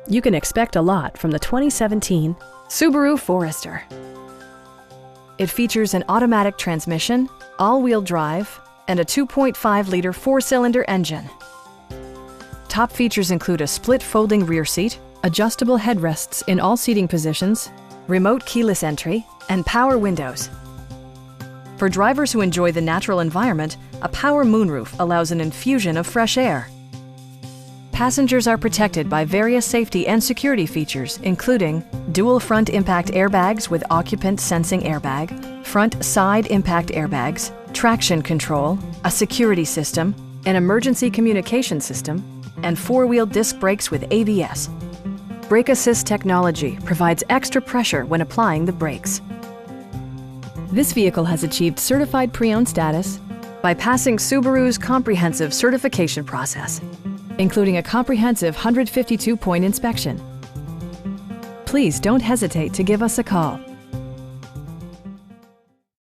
You can expect a lot from the 2017 Subaru Forester. It features an automatic transmission, all-wheel drive, and a 2.5-liter four-cylinder engine. Top features include a split folding rear seat, adjustable headrests in all seating positions, remote keyless entry, and power windows. For drivers who enjoy the natural environment, a power moonroof allows an infusion of fresh air. Passengers are protected by various safety and security features, including dual front impact airbags with occupant sensing airbag, front side impact airbags, traction control, a security system, an emergency communication system, and four-wheel disc brakes with ABS. Brake Assist technology provides extra pressure when applying the brakes. This vehicle has achieved certified pre-owned status by passing Subaru's comprehensive certification process, including a comprehensive 152-point inspection. Please don't hesitate to give us a call.